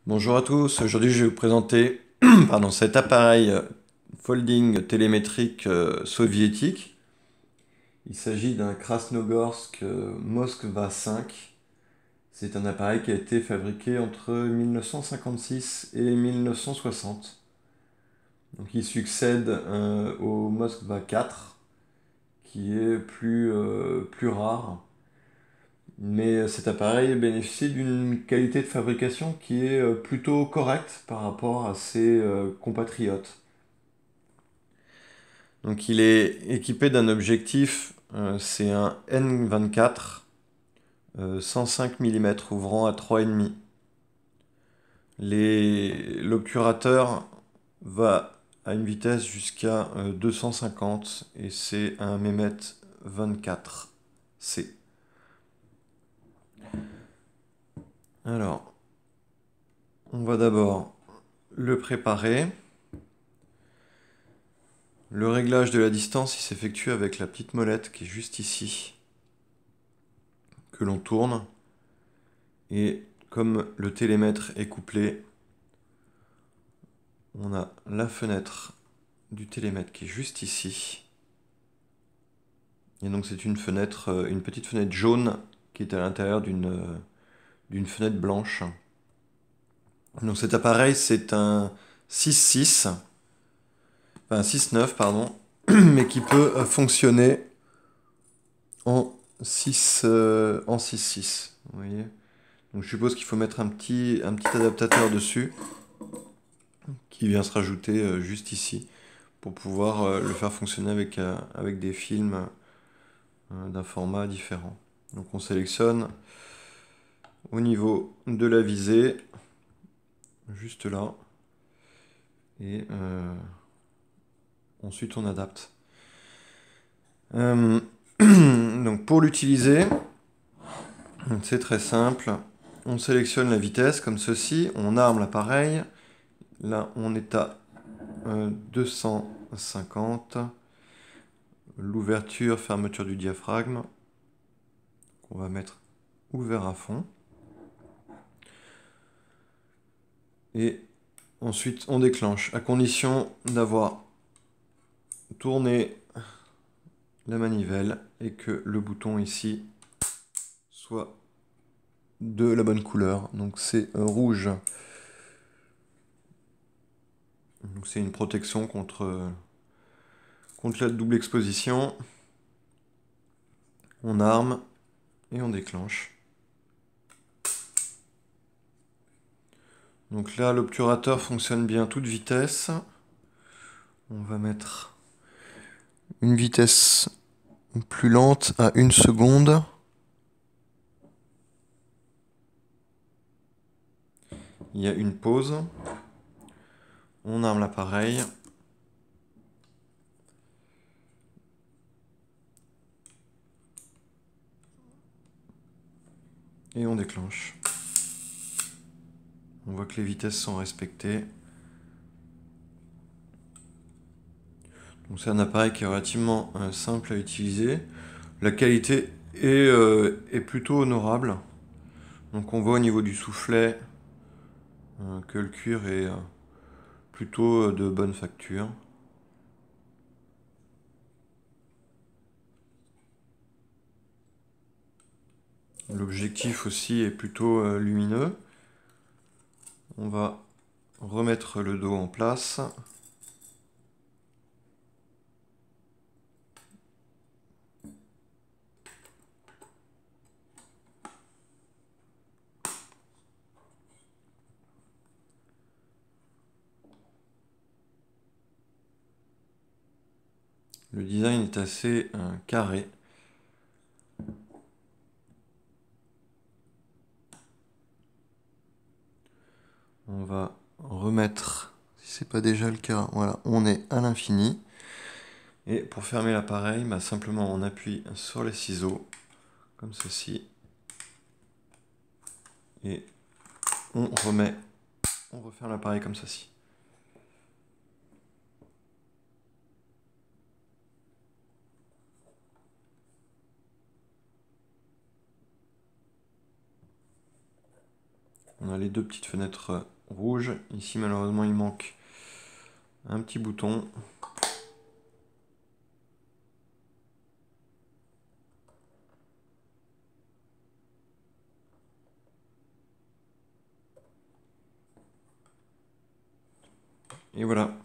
Bonjour à tous, aujourd'hui je vais vous présenter cet appareil folding télémétrique soviétique. Il s'agit d'un Krasnogorsk Moskva 5. C'est un appareil qui a été fabriqué entre 1956 et 1960. Donc il succède au Moskva 4 qui est plus rare. Mais cet appareil bénéficie d'une qualité de fabrication qui est plutôt correcte par rapport à ses compatriotes. Donc il est équipé d'un objectif, c'est un N24 105 mm ouvrant à 3,5. L'obturateur va à une vitesse jusqu'à 250 et c'est un Mehmet 24C. Alors, on va d'abord le préparer. Le réglage de la distance, il s'effectue avec la petite molette qui est juste ici, que l'on tourne. Et comme le télémètre est couplé, on a la fenêtre du télémètre qui est juste ici. Et donc c'est une fenêtre, une petite fenêtre jaune qui est à l'intérieur d'une fenêtre blanche. Donc cet appareil, c'est un 6.6, enfin 6.9 pardon, mais qui peut fonctionner en 6.6. Vous voyez. Donc je suppose qu'il faut mettre un petit adaptateur dessus qui vient se rajouter juste ici pour pouvoir le faire fonctionner avec des films d'un format différent. Donc on sélectionne au niveau de la visée, juste là, et ensuite on adapte. Donc pour l'utiliser, c'est très simple. On sélectionne la vitesse comme ceci, on arme l'appareil. Là on est à 250. L'ouverture, fermeture du diaphragme, qu'on va mettre ouvert à fond. Et ensuite, on déclenche, à condition d'avoir tourné la manivelle et que le bouton ici soit de la bonne couleur. Donc c'est rouge. Donc c'est une protection contre la double exposition. On arme et on déclenche. Donc là, l'obturateur fonctionne bien à toute vitesse. On va mettre une vitesse plus lente à 1 seconde. Il y a une pause. On arme l'appareil. Et on déclenche. On voit que les vitesses sont respectées. Donc c'est un appareil qui est relativement simple à utiliser. La qualité est plutôt honorable. Donc on voit au niveau du soufflet que le cuir est plutôt de bonne facture. L'objectif aussi est plutôt lumineux. On va remettre le dos en place. Le design est assez carré. On va remettre, si c'est pas déjà le cas, voilà, on est à l'infini. Et pour fermer l'appareil, simplement on appuie sur les ciseaux, comme ceci. Et on referme l'appareil comme ceci. On a les deux petites fenêtres rouge. Ici, malheureusement, il manque un petit bouton. Et voilà.